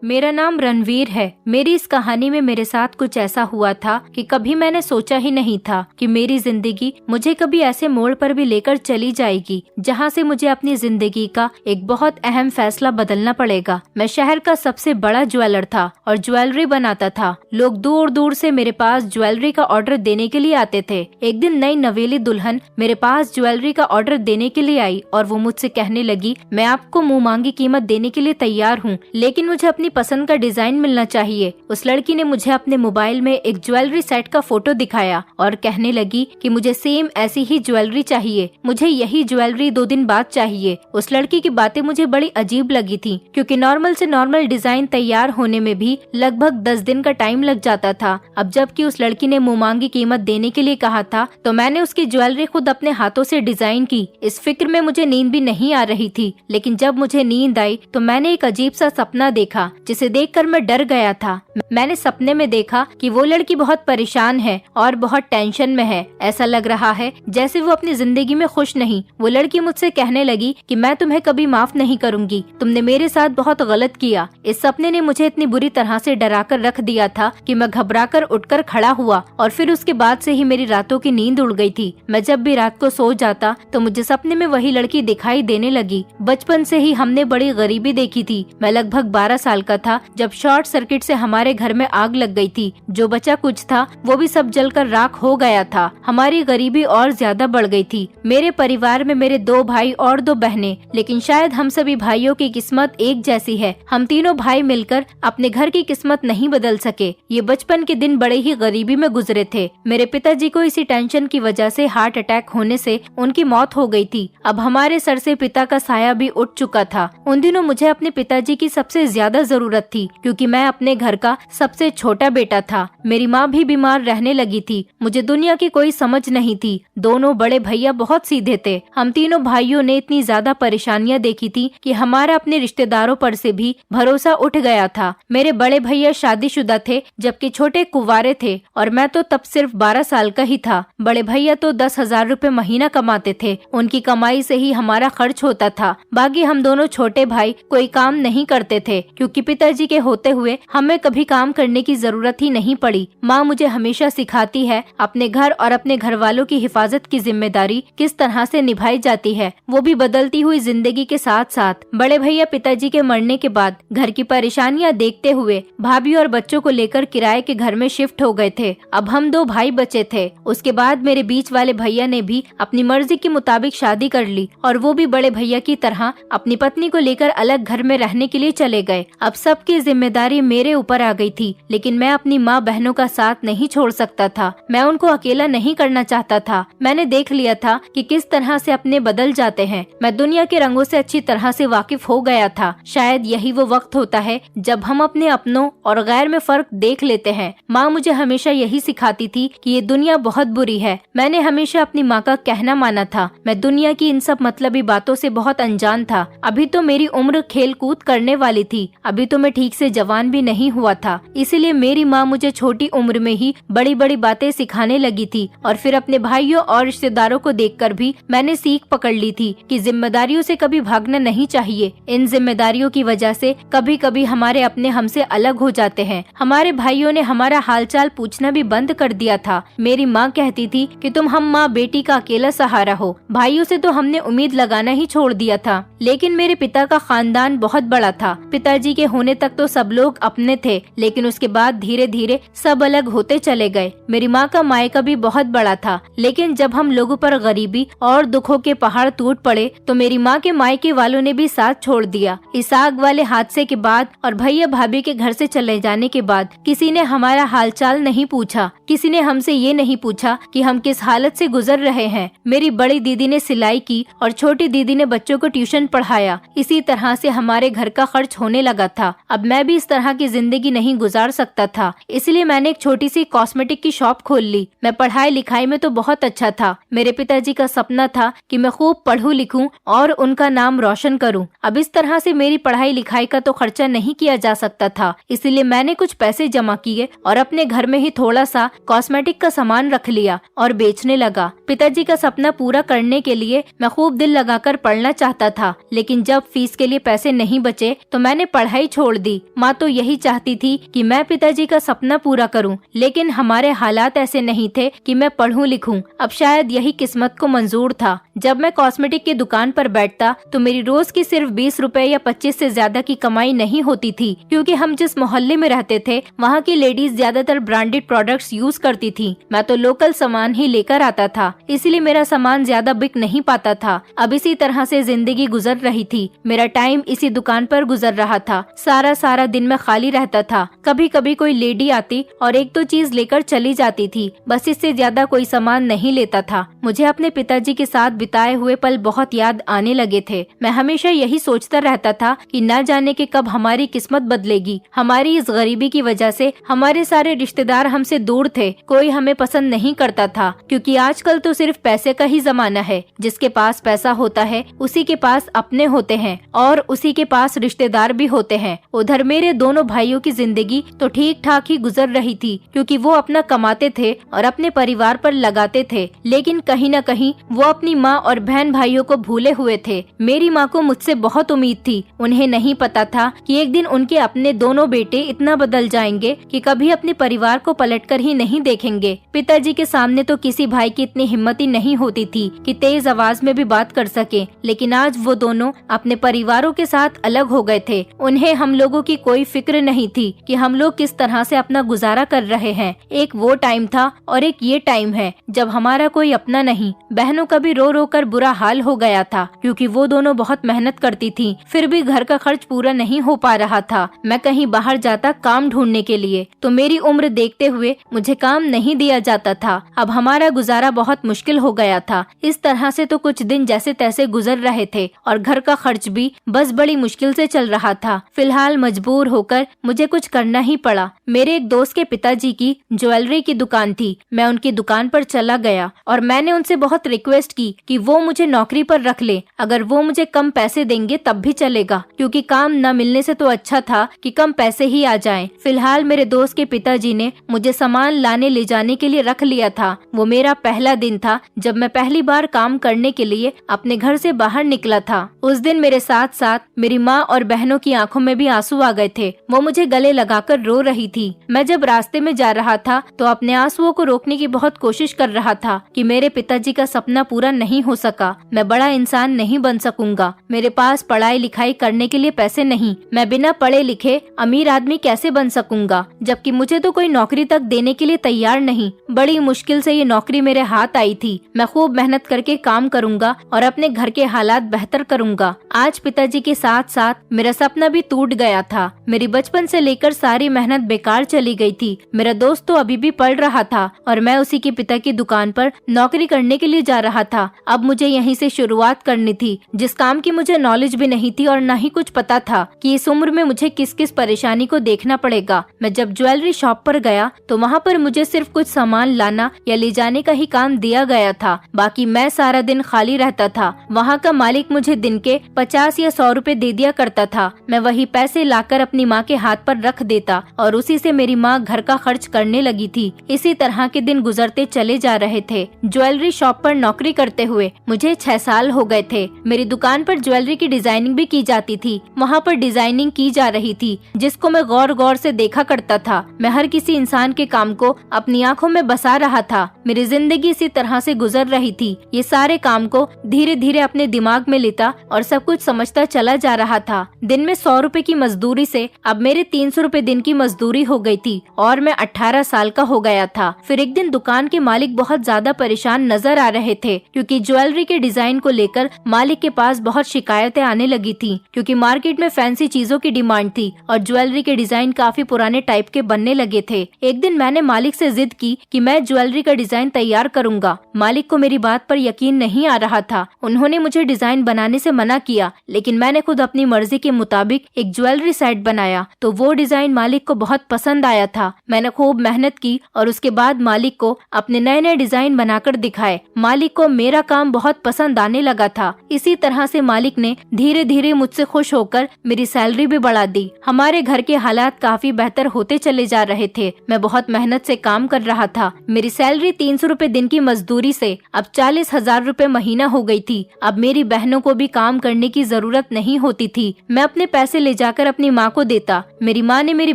मेरा नाम रणवीर है। मेरी इस कहानी में मेरे साथ कुछ ऐसा हुआ था कि कभी मैंने सोचा ही नहीं था कि मेरी जिंदगी मुझे कभी ऐसे मोड़ पर भी लेकर चली जाएगी जहाँ से मुझे अपनी जिंदगी का एक बहुत अहम फैसला बदलना पड़ेगा। मैं शहर का सबसे बड़ा ज्वेलर था और ज्वेलरी बनाता था। लोग दूर दूर से मेरे पास ज्वेलरी का ऑर्डर देने के लिए आते थे। एक दिन नई नवेली दुल्हन मेरे पास ज्वेलरी का ऑर्डर देने के लिए आई और वो मुझसे कहने लगी, मैं आपको मुंह मांगी कीमत देने के लिए तैयार हूँ, लेकिन मुझे अपनी पसंद का डिजाइन मिलना चाहिए। उस लड़की ने मुझे अपने मोबाइल में एक ज्वेलरी सेट का फोटो दिखाया और कहने लगी कि मुझे सेम ऐसी ही ज्वेलरी चाहिए, मुझे यही ज्वेलरी 2 दिन बाद चाहिए। उस लड़की की बातें मुझे बड़ी अजीब लगी थी, क्योंकि नॉर्मल से नॉर्मल डिजाइन तैयार होने में भी लगभग 10 दिन का टाइम लग जाता था। अब जबकि उस लड़की ने मुंह मांगी कीमत देने के लिए कहा था, तो मैंने उसकी ज्वेलरी खुद अपने हाथों से डिजाइन की। इस फिक्र में मुझे नींद भी नहीं आ रही थी, लेकिन जब मुझे नींद आई तो मैंने एक अजीब सा सपना देखा, जिसे देखकर मैं डर गया था। मैंने सपने में देखा कि वो लड़की बहुत परेशान है और बहुत टेंशन में है। ऐसा लग रहा है जैसे वो अपनी जिंदगी में खुश नहीं। वो लड़की मुझसे कहने लगी कि मैं तुम्हें कभी माफ नहीं करूंगी, तुमने मेरे साथ बहुत गलत किया। इस सपने ने मुझे इतनी बुरी तरह से डरा कर रख दिया था कि मैं घबराकर उठकर खड़ा हुआ और फिर उसके बाद से ही मेरी रातों की नींद उड़ गई थी। मैं जब भी रात को सो जाता तो मुझे सपने में वही लड़की दिखाई देने लगी। बचपन से ही हमने बड़ी गरीबी देखी थी। मैं लगभग 12 साल का था जब शॉर्ट सर्किट से हमारे घर में आग लग गई थी। जो बचा कुछ था वो भी सब जलकर राख हो गया था। हमारी गरीबी और ज्यादा बढ़ गई थी। मेरे परिवार में मेरे 2 भाई और 2 बहनें, लेकिन शायद हम सभी भाइयों की किस्मत एक जैसी है। हम तीनों भाई मिलकर अपने घर की किस्मत नहीं बदल सके। ये बचपन के दिन बड़े ही गरीबी में गुजरे थे। मेरे पिताजी को इसी टेंशन की वजह से हार्ट अटैक होने से उनकी मौत हो गई थी। अब हमारे सर से पिता का साया भी उठ चुका था। उन दिनों मुझे अपने पिताजी की सबसे ज्यादा जरूरत थी, क्योंकि मैं अपने घर का सबसे छोटा बेटा था। मेरी माँ भी बीमार रहने लगी थी। मुझे दुनिया की कोई समझ नहीं थी। दोनों बड़े भैया बहुत सीधे थे। हम तीनों भाइयों ने इतनी ज्यादा परेशानियां देखी थी कि हमारा अपने रिश्तेदारों पर से भी भरोसा उठ गया था। मेरे बड़े भैया शादीशुदा थे, जबकि छोटे कुंवारे थे और मैं तो तब सिर्फ 12 साल का ही था। बड़े भैया तो 10,000 रुपए महीना कमाते थे। उनकी कमाई से ही हमारा खर्च होता था। बाकी हम दोनों छोटे भाई कोई काम नहीं करते थे, क्योंकि पिताजी के होते हुए हमें कभी काम करने की जरूरत ही नहीं पड़ी। माँ मुझे हमेशा सिखाती है अपने घर और अपने घर वालों की हिफाजत की जिम्मेदारी किस तरह से निभाई जाती है, वो भी बदलती हुई जिंदगी के साथ साथ। बड़े भैया पिताजी के मरने के बाद घर की परेशानियां देखते हुए भाभी और बच्चों को लेकर किराए के घर में शिफ्ट हो गए थे। अब हम 2 भाई बचे थे। उसके बाद मेरे बीच वाले भैया ने भी अपनी मर्जी के मुताबिक शादी कर ली और वो भी बड़े भैया की तरह अपनी पत्नी को लेकर अलग घर में रहने के लिए चले गए। अब सबकी जिम्मेदारी मेरे ऊपर आ गई थी, लेकिन मैं अपनी माँ बहनों का साथ नहीं छोड़ सकता था। मैं उनको अकेला नहीं करना चाहता था। मैंने देख लिया था कि किस तरह से अपने बदल जाते हैं। मैं दुनिया के रंगों से अच्छी तरह से वाकिफ हो गया था। शायद यही वो वक्त होता है जब हम अपने अपनों और गैर में फर्क देख लेते हैं। माँ मुझे हमेशा यही सिखाती थी कि ये दुनिया बहुत बुरी है। मैंने हमेशा अपनी माँ का कहना माना था। मैं दुनिया की इन सब मतलबी बातों से बहुत अनजान था। अभी तो मेरी उम्र खेल कूद करने वाली थी। अभी तो मैं ठीक से जवान भी नहीं हुआ था। इसीलिए मेरी माँ मुझे छोटी उम्र में ही बड़ी बड़ी बातें सिखाने लगी थी। और फिर अपने भाइयों और रिश्तेदारों को देखकर भी मैंने सीख पकड़ ली थी कि जिम्मेदारियों से कभी भागना नहीं चाहिए। इन जिम्मेदारियों की वजह से कभी कभी हमारे अपने हमसे अलग हो जाते हैं। हमारे भाइयों ने हमारा हालचाल पूछना भी बंद कर दिया था। मेरी माँ कहती थी कि तुम हम माँ बेटी का अकेला सहारा हो। भाइयों से तो हमने उम्मीद लगाना ही छोड़ दिया था। लेकिन मेरे पिता का खानदान बहुत बड़ा था। पिताजी के होने तक तो सब लोग अपने थे, लेकिन उसके बाद धीरे धीरे सब अलग होते चले गए। मेरी माँ का मायका भी बहुत बड़ा था, लेकिन जब हम लोगों पर गरीबी और दुखों के पहाड़ टूट पड़े तो मेरी माँ के मायके वालों ने भी साथ छोड़ दिया। इस आग वाले हादसे के बाद और भैया भाभी के घर से चले जाने के बाद किसी ने हमारा हालचाल नहीं पूछा। किसी ने हमसे ये नहीं पूछा कि हम किस हालत से गुजर रहे हैं। मेरी बड़ी दीदी ने सिलाई की और छोटी दीदी ने बच्चों को ट्यूशन पढ़ाया। इसी तरह से हमारे घर का खर्च होने लगा था। अब मैं भी इस तरह की जिंदगी नहीं गुजार सकता था, इसलिए मैंने एक छोटी सी कॉस्मेटिक की शॉप खोल ली। मैं पढ़ाई लिखाई में तो बहुत अच्छा था। मेरे पिताजी का सपना था कि मैं खूब पढ़ूं लिखूं और उनका नाम रोशन करूं। अब इस तरह से मेरी पढ़ाई लिखाई का तो खर्चा नहीं किया जा सकता था, इसलिए मैंने कुछ पैसे जमा किए और अपने घर में ही थोड़ा सा कॉस्मेटिक का सामान रख लिया और बेचने लगा। पिताजी का सपना पूरा करने के लिए मैं खूब दिल लगाकर पढ़ना चाहता था, लेकिन जब फीस के लिए पैसे नहीं बचे तो मैंने पढ़ाई छोड़ दी। माँ तो यही चाहती थी कि मैं पिताजी का सपना पूरा करूं, लेकिन हमारे हालात ऐसे नहीं थे कि मैं पढ़ूं लिखूं। अब शायद यही किस्मत को मंजूर था। जब मैं कॉस्मेटिक की दुकान पर बैठता तो मेरी रोज की सिर्फ 20 रुपए या 25 से ज्यादा की कमाई नहीं होती थी, क्योंकि हम जिस मोहल्ले में रहते थे वहाँ की लेडीज ज्यादातर ब्रांडेड प्रोडक्ट्स यूज करती थी। मैं तो लोकल सामान ही लेकर आता था, इसलिए मेरा सामान ज्यादा बिक नहीं पाता था। अब इसी तरह से जिंदगी गुजर रही थी। मेरा टाइम इसी दुकान पर गुजर रहा था। सारा सारा दिन मैं खाली रहता था। कभी कभी कोई लेडी आती और एक दो चीज लेकर चली जाती थी, बस इससे ज्यादा कोई सामान नहीं लेता था। मुझे अपने पिताजी के साथ बिताए हुए पल बहुत याद आने लगे थे। मैं हमेशा यही सोचता रहता था कि न जाने के कब हमारी किस्मत बदलेगी। हमारी इस गरीबी की वजह से हमारे सारे रिश्तेदार हमसे दूर थे। कोई हमें पसंद नहीं करता था, क्योंकि आजकल तो सिर्फ पैसे का ही जमाना है। जिसके पास पैसा होता है उसी के पास अपने होते हैं और उसी के पास रिश्तेदार भी होते हैं। उधर मेरे दोनों भाइयों की जिंदगी तो ठीक ठाक ही गुजर रही थी, क्योंकि वो अपना कमाते थे और अपने परिवार पर लगाते थे। लेकिन कहीं न कहीं वो अपनी माँ और बहन भाइयों को भूले हुए थे। मेरी माँ को मुझसे बहुत उम्मीद थी। उन्हें नहीं पता था कि एक दिन उनके अपने दोनों बेटे इतना बदल जाएंगे कि कभी अपने परिवार को पलटकर ही नहीं देखेंगे। पिताजी के सामने तो किसी भाई की इतनी हिम्मत ही नहीं होती थी कि तेज आवाज में भी बात कर सके, लेकिन आज वो दोनों अपने परिवारों के साथ अलग हो गए थे। उन्हें हम लोगों की कोई फिक्र नहीं थी कि हम लोग किस तरह से अपना गुजारा कर रहे हैं। एक वो टाइम था और एक ये टाइम है जब हमारा कोई अपना नहीं। बहनों का भी रो रो कर बुरा हाल हो गया था, क्योंकि वो दोनों बहुत मेहनत करती थी, फिर भी घर का खर्च पूरा नहीं हो पा रहा था। मैं कहीं बाहर जाता काम ढूंढने के लिए तो मेरी उम्र देखते हुए मुझे काम नहीं दिया जाता था। अब हमारा गुजारा बहुत मुश्किल हो गया था। इस तरह से तो कुछ दिन जैसे तैसे गुजर रहे थे और घर का खर्च भी बस बड़ी मुश्किल से चल रहा था। फिलहाल मजबूर होकर मुझे कुछ करना ही पड़ा। मेरे एक दोस्त के पिताजी की ज्वेलरी की दुकान थी। मैं उनकी दुकान पर चला गया और मैंने उनसे बहुत रिक्वेस्ट की कि वो मुझे नौकरी पर रख ले। अगर वो मुझे कम पैसे देंगे तब भी चलेगा, क्योंकि काम न मिलने से तो अच्छा था कि कम पैसे ही आ जाएं। फिलहाल मेरे दोस्त के पिताजी ने मुझे सामान लाने ले जाने के लिए रख लिया था। वो मेरा पहला दिन था जब मैं पहली बार काम करने के लिए अपने घर से बाहर निकला था। उस दिन मेरे साथ साथ मेरी माँ और बहनों की आंखों में भी आंसू आ गए थे। वो मुझे गले लगाकर रो रही थी। मैं जब रास्ते में जा रहा था तो अपने आंसुओं को रोकने की बहुत कोशिश कर रहा था कि मेरे पिताजी का सपना पूरा नहीं हो सका। मैं बड़ा इंसान नहीं बन सकूंगा। मेरे पास पढ़ाई लिखाई करने के लिए पैसे नहीं। मैं बिना पढ़े लिखे अमीर आदमी कैसे बन सकूंगा, जबकि मुझे तो कोई नौकरी तक देने के लिए तैयार नहीं। बड़ी मुश्किल से ये नौकरी मेरे हाथ आई थी। मैं खूब मेहनत करके काम करूंगा और अपने घर के हालात बेहतर करूंगा। आज पिताजी के साथ साथ मेरा सपना भी टूट गया था। मेरी बचपन से लेकर सारी मेहनत बेकार चली गई थी। मेरा दोस्त तो अभी भी पढ़ रहा था और मैं उसी के पिता की दुकान पर नौकरी करने के लिए जा रहा था। अब मुझे यहीं से शुरुआत करनी थी, जिस काम की मुझे नॉलेज भी नहीं थी और न ही कुछ पता था कि इस उम्र में मुझे किस किस परेशानी को देखना पड़ेगा। मैं जब ज्वेलरी शॉप पर गया तो वहाँ पर मुझे सिर्फ कुछ सामान लाना या ले जाने का ही काम दिया गया था। बाकी मैं सारा दिन खाली रहता था। वहाँ का मालिक मुझे दिन के 50 या 100 रुपए दे दिया करता था। मैं वही पैसे लाकर अपनी माँ के हाथ पर रख देता और उसी से मेरी माँ घर का खर्च करने लगी थी। इसी तरह के दिन गुजरते चले जा रहे थे। ज्वेलरी शॉप पर नौकरी करते हुए मुझे 6 साल हो गए थे। मेरी दुकान पर ज्वेलरी की डिजाइनिंग भी की जाती थी। वहाँ पर डिजाइनिंग की जा रही थी, जिसको मैं गौर गौर से देखा करता था। मैं हर किसी इंसान के काम को अपनी आंखों में बसा रहा था। मेरी जिंदगी इसी तरह से गुजर रही थी। ये सारे काम को धीरे धीरे अपने दिमाग में लेता और सब कुछ समझता चला जा रहा था। दिन में 100 रुपए की मजदूरी से अब मेरे 300 रुपए दिन की मजदूरी हो गई थी और मैं 18 साल का हो गया था। फिर एक दिन दुकान के मालिक बहुत ज्यादा परेशान नजर आ रहे थे, क्योंकि ज्वेलरी के डिजाइन को लेकर मालिक के पास बहुत शिकायतें आने लगी थी, क्योंकि मार्केट में फैंसी चीजों की डिमांड थी और ज्वेलरी के डिजाइन काफी पुराने टाइप के बनने लगे थे। एक दिन मैंने मालिक से जिद की कि मैं ज्वेलरी का डिजाइन तैयार करूंगा। मालिक को मेरी बात पर यकीन नहीं आ रहा था। उन्होंने मुझे डिजाइन बनाने से मना किया, लेकिन मैंने खुद अपनी मर्जी के मुताबिक एक ज्वेलरी सेट बनाया तो वो डिजाइन मालिक को बहुत पसंद आया था। मैंने खूब मेहनत की और उसके बाद मालिक को अपने नए नए डिजाइन बनाकर दिखाए। मालिक को मेरा काम बहुत पसंद आने लगा था। इसी तरह से मालिक ने धीरे धीरे मुझसे खुश होकर मेरी सैलरी भी बढ़ा दी। हमारे घर के हालात काफी बेहतर होते चले जा रहे थे। मैं बहुत मेहनत से काम कर रहा था। मेरी सैलरी 300 रुपए दिन की मजदूरी से अब 40,000 रुपए महीना हो गई थी। अब मेरी बहनों को भी काम करने की जरूरत नहीं होती थी। मैं अपने पैसे ले जाकर अपनी माँ को देता। मेरी माँ ने मेरी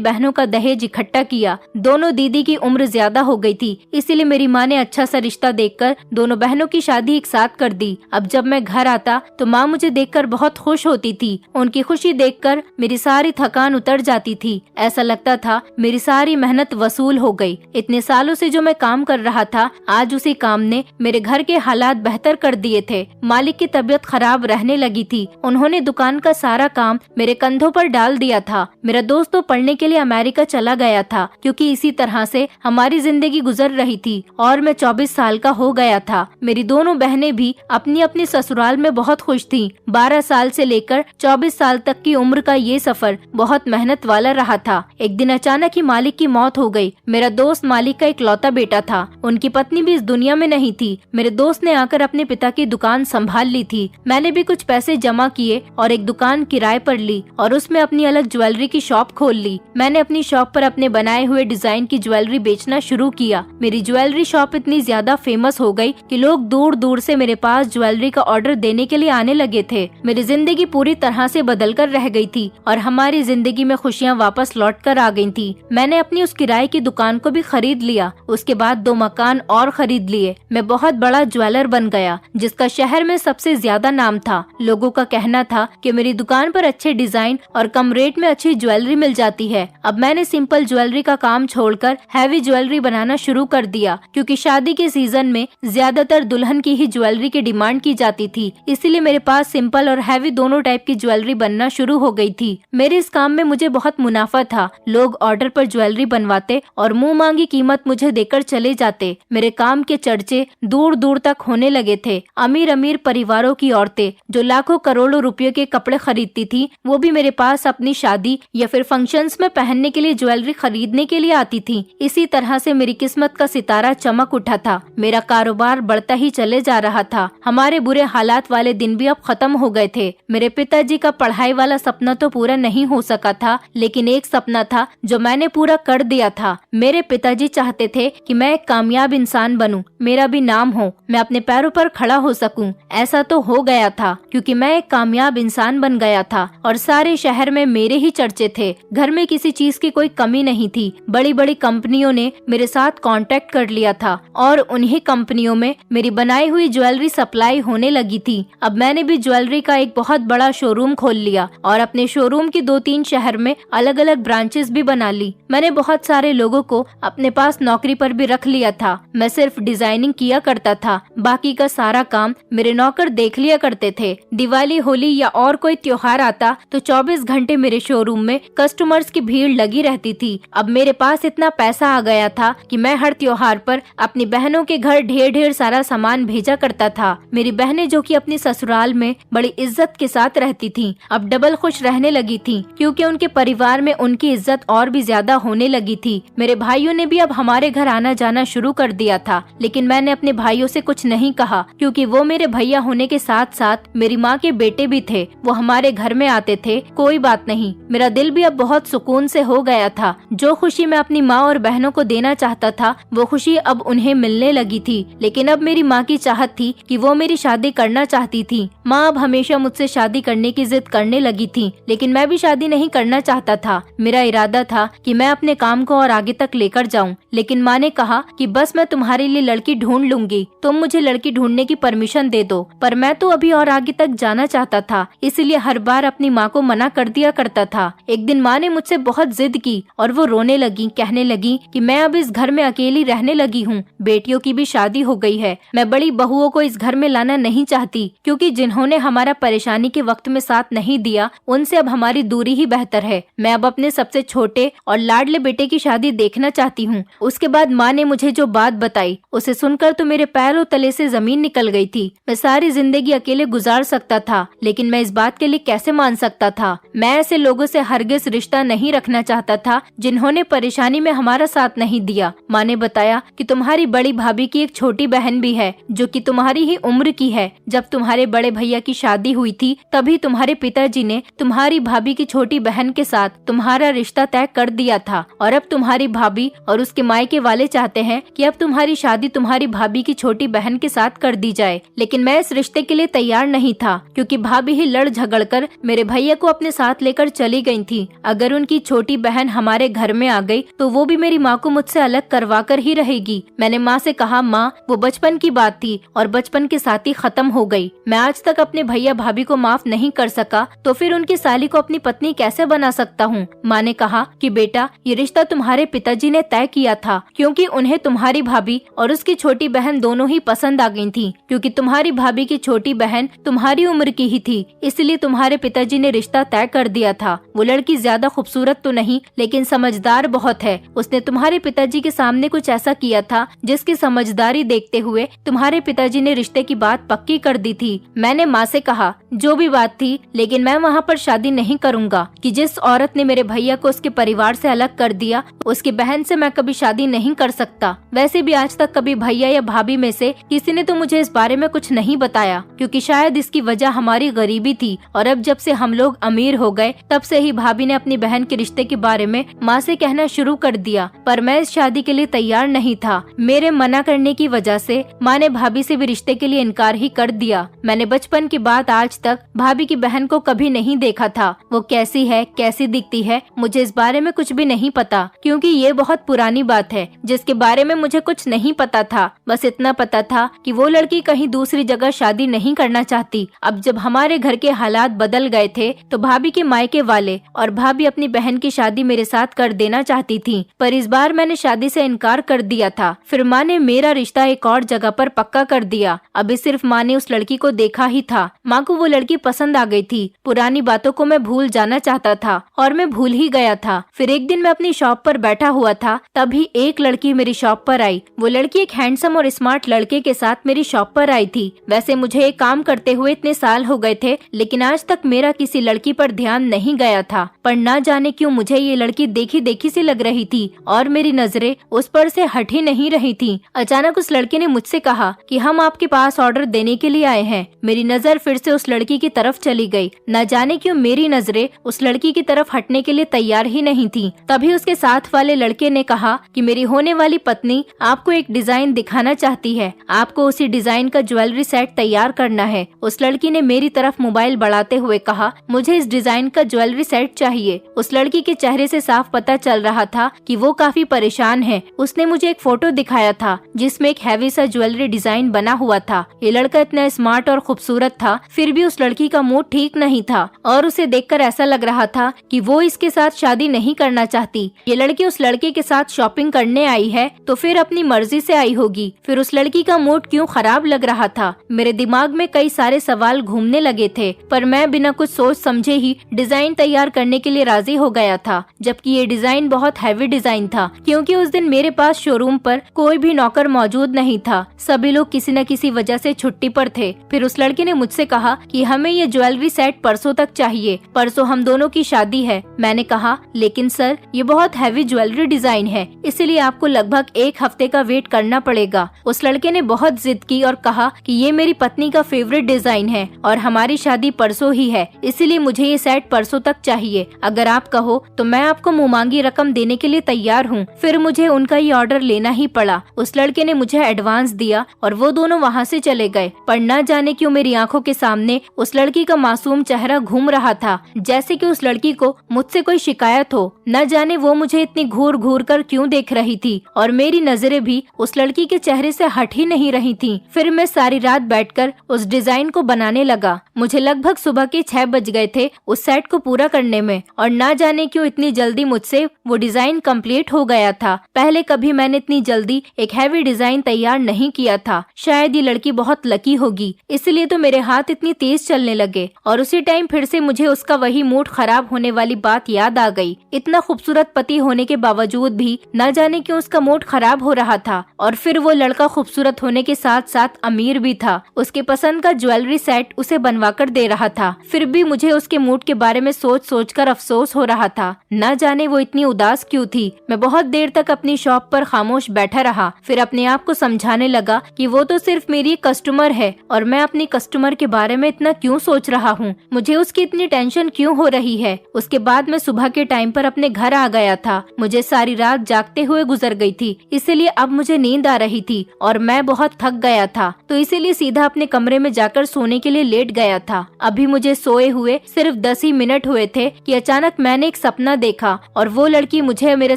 बहनों का दहेज इकट्ठा किया। दोनों दीदी की उम्र ज्यादा हो गई थी, इसीलिए मेरी माँ ने अच्छा सा रिश्ता देखकर दोनों बहनों की शादी एक साथ कर दी। अब जब मैं घर आता तो माँ मुझे देखकर बहुत खुश होती थी। उनकी खुशी देखकर मेरी सारी थकान उतर जाती थी। ऐसा लगता था मेरी सारी मेहनत वसूल हो गई। इतने सालों से जो मैं काम कर रहा था, आज उसी काम ने मेरे घर के हालात बेहतर कर दिए थे। मालिक की तबीयत खराब रहने लगी थी। उन्होंने दुकान का सारा काम मेरे कंधों पर डाल दिया था। मेरा दोस्त तो पढ़ने के लिए अमेरिका चला गया था, क्योंकि इसी तरह से हमारी जिंदगी गुजर रही थी और मैं 24 साल का हो गया था। मेरी दोनों बहनें भी अपनी अपनी ससुराल में बहुत खुश थीं। 12 साल से लेकर 24 साल तक की उम्र का ये सफर बहुत मेहनत वाला रहा था। एक दिन अचानक ही मालिक की मौत हो गई। मेरा दोस्त मालिक का इकलौता बेटा था। उनकी पत्नी भी इस दुनिया में नहीं थी। मेरे दोस्त ने आकर अपने पिता की दुकान संभाल ली थी। मैंने भी कुछ पैसे जमा किए और एक दुकान किराए पर ली और उसमें अपनी अलग ज्वेलरी की शॉप खोल ली। मैंने अपनी शॉप पर अपने बनाए हुए डिजाइन की ज्वेलरी बेचना शुरू किया। मेरी ज्वेलरी शॉप इतनी ज्यादा फेमस हो गई कि लोग दूर दूर से मेरे पास ज्वेलरी का ऑर्डर देने के लिए आने लगे थे। मेरी जिंदगी पूरी तरह से बदल कर रह गई थी और हमारी जिंदगी में खुशियाँ वापस लौट कर आ गई थी। मैंने अपनी उस किराए की दुकान को भी खरीद लिया। उसके बाद 2 मकान और खरीद लिए। मैं बहुत बड़ा ज्वेलर बन गया, जिसका शहर में सबसे ज्यादा नाम था। लोगों का कहना था कि मेरी दुकान पर अच्छे डिजाइन और कम रेट में अच्छी ज्वेलरी मिल जाती है। अब मैंने सिंपल ज्वेलरी का काम छोड़कर हैवी ज्वेलरी बनाना शुरू कर दिया, क्योंकि शादी के सीजन में ज्यादातर दुल्हन की ही ज्वेलरी की डिमांड की जाती थी। इसीलिए मेरे पास सिंपल और हैवी दोनों टाइप की ज्वेलरी बनना शुरू हो गई थी। मेरे इस काम में मुझे बहुत मुनाफा था। लोग ऑर्डर पर ज्वेलरी बनवाते और मुंह मांगी कीमत मुझे देकर चले जाते। मेरे काम के चर्चे दूर दूर तक होने लगे थे। अमीर अमीर परिवारों की औरतें जो लाखों करोड़ों रुपयों के कपड़े खरीदती थी, वो भी मेरे पास अपनी शादी या फिर फंक्शंस में पहनने के लिए ज्वेलरी खरीदने के लिए आती थी। इसी तरह से मेरी किस्मत का सितारा चमक उठा था। मेरा कारोबार बढ़ता ही चले जा रहा था। हमारे बुरे हालात वाले दिन भी अब खत्म हो गए थे। मेरे पिताजी का पढ़ाई वाला सपना तो पूरा नहीं हो सका था, लेकिन एक सपना था जो मैंने पूरा कर दिया था। मेरे पिताजी चाहते थे कि मैं एक कामयाब इंसान बनूं, मेरा भी नाम हो, मैं अपने पैरों पर खड़ा हो सकूं। ऐसा तो हो गया था, क्योंकि मैं एक कामयाब इंसान बन गया था और सारे शहर में मेरे ही चर्चे थे। घर में किसी चीज की कोई कमी नहीं थी। बड़ी बड़ी कंपनियों ने मेरे साथ कांटेक्ट कर लिया था और उन्हीं कंपनियों में मेरी बनाई हुई ज्वेलरी सप्लाई होने लगी थी। अब मैंने भी ज्वेलरी का एक बहुत बड़ा शोरूम खोल लिया और अपने शोरूम की 2-3 शहर में अलग अलग ब्रांचेस भी बना ली। मैंने बहुत सारे लोगों को अपने पास नौकरी पर भी रख लिया था। मैं सिर्फ डिजाइनिंग किया करता था, बाकी का सारा काम मेरे नौकर देख लिया करते थे। दिवाली, होली या और कोई त्योहार आता तो 24 घंटे मेरे शोरूम में कस्टमर्स की भीड़ लगी रहती थी। अब मेरे पास इतना पैसा आ गया था कि मैं हर त्योहार पर अपनी बहनों के घर ढेर ढेर सारा सामान भेजा करता था। मेरी बहनें जो कि अपनी ससुराल में बड़ी इज्जत के साथ रहती थीं, अब डबल खुश रहने लगी थीं, क्योंकि उनके परिवार में उनकी इज्जत और भी ज्यादा होने लगी थी। मेरे भाइयों ने भी अब हमारे घर आना जाना शुरू कर दिया था, लेकिन मैंने अपने भाइयों से कुछ नहीं कहा, क्योंकि वो मेरे भैया होने के साथ साथ मेरी माँ के बेटे भी थे। वो हमारे घर में आते थे। कोई बात नहीं, मेरा दिल भी अब बहुत सुकून से हो गया था। जो खुशी मैं अपनी माँ और बहनों को देना चाहता था, वो खुशी अब उन्हें मिलने लगी थी। लेकिन अब मेरी माँ की चाहत थी कि वो मेरी शादी करना चाहती थी। माँ अब हमेशा मुझसे शादी करने की जिद करने लगी थी, लेकिन मैं भी शादी नहीं करना चाहता था। मेरा इरादा था कि मैं अपने काम को और आगे तक लेकर जाऊं, लेकिन माँ ने कहा कि बस मैं तुम्हारे लिए लड़की ढूंढ लूंगी, तुम मुझे लड़की ढूंढने की परमिशन दे दो। पर मैं तो अभी और आगे तक जाना चाहता था, इसलिए हर बार अपनी माँ को मना कर दिया करता था। एक दिन माँ ने मुझसे बहुत जिद की और वो रोने लगी, कहने लगी कि मैं अब इस घर में अकेली रहने लगी हूँ। बेटियों की भी शादी हो गई है। मैं बड़ी बहुओं को इस घर में लाना नहीं चाहती, क्योंकि जिन्होंने हमारा परेशानी के वक्त में साथ नहीं दिया, उनसे अब हमारी दूरी ही बेहतर है। मैं अब अपने सबसे छोटे और लाडले बेटे की शादी देखना चाहती हूँ। उसके बाद माँ ने मुझे जो बात बताई, उसे सुनकर तो मेरे पैरों तले से जमीन निकल गई थी। मैं सारी जिंदगी अकेले गुजार सकता था, लेकिन मैं इस बात के लिए कैसे मान सकता था। मैं ऐसे लोगों से हरगिज रिश्ता नहीं रखना चाहता था जिन्होंने परेशानी में हमारा साथ नहीं दिया। माँ ने बताया कि तुम्हारी बड़ी भाभी की एक छोटी बहन भी है, जो कि तुम्हारी ही उम्र की है। जब तुम्हारे बड़े भैया की शादी हुई थी, तभी तुम्हारे पिताजी ने तुम्हारी भाभी की छोटी बहन के साथ तुम्हारा रिश्ता तय कर दिया था, और अब तुम्हारी भाभी और उसके मायके वाले चाहते हैं कि अब तुम्हारी शादी तुम्हारी भाभी की छोटी बहन के साथ कर दी जाए। लेकिन मैं इस रिश्ते के लिए तैयार नहीं था, क्योंकि भाभी ही लड़ झगड़ कर मेरे भैया को अपने साथ लेकर चली गई थी। अगर उनकी छोटी बहन हमारे घर में आ गई तो वो भी मेरी माँ को मुझसे अलग करवा कर ही रहेगी। मैंने माँ से कहा, माँ वो बचपन की बात थी और बचपन के साथ ही खत्म हो गई। मैं आज तक अपने भैया भाभी को माफ नहीं कर सका तो फिर उनकी साली को अपनी पत्नी कैसे बना सकता हूँ। माँ ने कहा कि बेटा ये रिश्ता तुम्हारे पिताजी ने तय किया था क्योंकि उन्हें तुम्हारी भाभी और उसकी छोटी बहन दोनों ही पसंद आ गई थी। क्योंकि तुम्हारी भाभी की छोटी बहन तुम्हारी उम्र की ही थी, इसलिए तुम्हारे पिताजी ने रिश्ता तय कर दिया था। वो लड़की ज्यादा खूबसूरत तो नहीं लेकिन समझदार बहुत है। उसने तुम्हारे पिताजी के सामने कुछ ऐसा किया था जिसकी समझदारी देखते हुए तुम्हारे पिताजी ने रिश्ते की बात पक्की कर दी थी। मैंने माँ से कहा, जो भी बात थी लेकिन मैं वहाँ पर शादी नहीं करूँगा कि जिस औरत ने मेरे भैया को उसके परिवार से अलग कर दिया उसकी बहन से मैं कभी शादी नहीं कर सकता। वैसे भी आज तक कभी भैया या भाभी में से किसी ने तो मुझे इस बारे में कुछ नहीं बताया क्योंकि शायद इसकी वजह हमारी गरीबी थी। और अब जब से हम लोग अमीर हो गए तब से ही भाभी ने अपनी बहन के रिश्ते के बारे में माँ से कहना शुरू कर दिया। पर मैं इस शादी के लिए तैयार नहीं था। मेरे मना करने की वजह से माँ ने भाभी से भी रिश्ते के लिए इनकार ही कर दिया। मैंने बचपन के बाद आज तक भाभी की बहन को कभी नहीं देखा था। वो कैसी है, कैसी दिखती है, मुझे इस बारे में कुछ भी नहीं पता क्योंकि ये बहुत पुरानी बात है जिसके बारे में मुझे कुछ नहीं पता था। बस इतना पता था कि वो लड़की कहीं दूसरी जगह शादी नहीं करना चाहती। अब जब हमारे घर के हालात बदल गए थे तो भाभी के मायके वाले और भाभी अपनी बहन की शादी मेरे साथ कर देना चाहती थी, पर इस बार मैंने शादी से इनकार कर दिया था। फिर माँ ने मेरा रिश्ता एक और जगह पर पक्का कर दिया। अभी सिर्फ माँ ने उस लड़की को देखा ही था। माँ को वो लड़की पसंद आ गई थी। पुरानी बातों को मैं भूल जाना चाहता था और मैं भूल ही गया था। फिर एक दिन मैं अपनी शॉप पर बैठा हुआ था, तभी एक लड़की मेरी शॉप पर आई। वो लड़की एक हैंडसम और स्मार्ट लड़के के साथ मेरी शॉप पर आई थी। वैसे मुझे एक काम करते हुए इतने साल हो गए थे लेकिन आज तक मेरा किसी लड़की पर ध्यान नहीं गया था। पर ना जाने क्यों मुझे ये लड़की देखी देखी सी लग रही थी और मेरी नजरें उस पर से हट ही नहीं रही थी। अचानक उस लड़के ने मुझसे कहा कि हम आपके पास ऑर्डर देने के लिए आए हैं। मेरी नजर फिर से उस लड़की की तरफ चली गई। न जाने क्यों मेरी नजरें उस लड़की की तरफ हटने के लिए तैयार ही नहीं थी। तभी उसके साथ वाले लड़के ने कहा कि मेरी होने वाली पत्नी आपको एक डिजाइन दिखाना चाहती है, आपको उसी डिजाइन का ज्वेलरी सेट तैयार करना है। उस लड़की ने मेरी तरफ मोबाइल बढ़ाते हुए कहा, मुझे इस डिजाइन का ज्वेलरी सेट चाहिए। उस लड़की के चेहरे से साफ पता चल रहा था कि वो काफी परेशान है। उसने मुझे एक फोटो दिखाया था जिसमें एक हैवी सा ज्वेलरी डिजाइन बना हुआ था। ये लड़का इतना स्मार्ट और खूबसूरत था, फिर भी उस लड़की का मूड ठीक नहीं था और उसे देखकर ऐसा लग रहा था कि वो इसके साथ शादी नहीं करना चाहती। ये लड़की उस लड़के के साथ शॉपिंग करने आई है तो फिर अपनी मर्जी से आई होगी। फिर उस लड़की का मूड क्यों खराब लग रहा था। मेरे दिमाग में कई सारे सवाल घूमने लगे थे, पर मैं बिना कुछ सोच समझे ही डिजाइन तैयार करने के लिए राजी हो गया था। जबकि ये डिजाइन बहुत हैवी डिजाइन था क्योंकि उस दिन मेरे पास शोरूम पर कोई भी नौकर मौजूद नहीं था। सभी लोग किसी न किसी वजह से छुट्टी पर थे। फिर उस लड़के ने मुझसे कहा कि हमें ये ज्वेलरी सेट परसों तक चाहिए, परसों हम दोनों की शादी है। मैंने कहा, लेकिन सर ये बहुत हैवी ज्वेलरी डिजाइन है, इसलिए आपको लगभग एक हफ्ते का वेट करना पड़ेगा। उस लड़के ने बहुत जिद की और कहा कि ये मेरी पत्नी का फेवरेट डिजाइन है और हमारी शादी परसों ही है, इसीलिए मुझे ये सेट परसों तक चाहिए। अगर आप कहो तो मैं आपको मुंहमांगी रकम देने के लिए तैयार हूँ। फिर मुझे उनका ये ऑर्डर लेना ही पड़ा। उस लड़के ने मुझे एडवांस दिया और वो दोनों वहाँ से चले गए। पर न जाने क्यों मेरी आंखों के सामने उस लड़की का मासूम चेहरा घूम रहा था, जैसे कि उस लड़की को मुझसे कोई शिकायत हो। न जाने वो मुझे इतनी घूर घूर कर क्यों देख रही थी और मेरी नजरें भी उस लड़की के चेहरे से हट ही नहीं रही थी। फिर मैं सारी रात बैठकर उस डिजाइन को बनाने लगा। मुझे लगभग सुबह के 6 बज गए थे उस सेट को पूरा करने में और ना जाने क्यों इतनी जल्दी मुझसे वो डिजाइन कंप्लीट हो गया था। पहले कभी मैंने इतनी जल्दी एक हैवी डिजाइन तैयार नहीं किया था। शायद ये लड़की बहुत लकी होगी, इसलिए तो मेरे हाथ इतनी तेज चलने लगे। और उसी टाइम फिर से मुझे उसका वही मूड खराब होने वाली बात याद आ गई। इतना खूबसूरत पति होने के बावजूद भी न जाने क्यों उसका मूड खराब हो रहा था। और फिर वो लड़का खूबसूरत होने के साथ साथ अमीर भी था। उसके पसंद का ज्वेलरी सेट उसे बनवा कर दे रहा था। फिर भी मुझे उसके मूड के बारे में सोच सोच कर अफसोस हो रहा था। न जाने वो इतनी उदास क्यों थी। मैं बहुत देर तक अपनी शॉप पर खामोश बैठा रहा। फिर अपने आप को समझाने लगा कि वो तो सिर्फ मेरी कस्टमर है और मैं अपनी कस्टमर के बारे में इतना क्यों सोच रहा हूँ, मुझे उसकी इतनी टेंशन क्यों हो रही है। उसके बाद मैं सुबह के टाइम पर अपने घर आ गया था। मुझे सारी रात जागते हुए गुजर गई थी, इसीलिए अब मुझे नींद आ रही थी और मैं बहुत थक गया था, तो इसीलिए सीधा अपने कमरे में जाकर सोने के लिए लेट गया था। अभी मुझे सोए हुए सिर्फ 10 ही मिनट हुए थे कि अचानक मैंने एक सपना देखा और वो लड़की मुझे मेरे